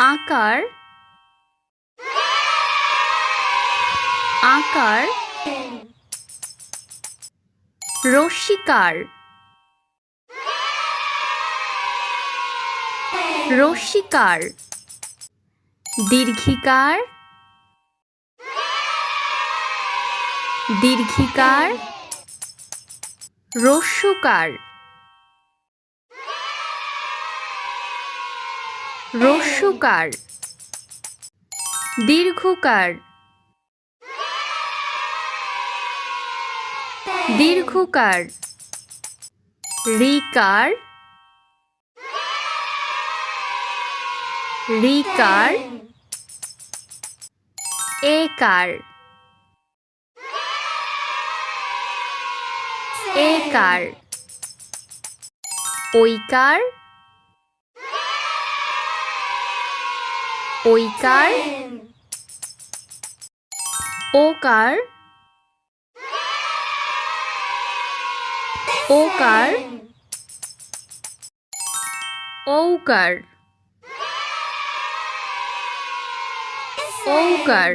আকার আকার রস্যিকার রস্যিকার দীর্ঘিকার দীর্ঘিকার রস্যকার রস্যকার দীর্ঘকার দীর্ঘকার ঋকার ঋকার একার একার ঐকার ঐকার ওকার ওকার ঔকার ঔকার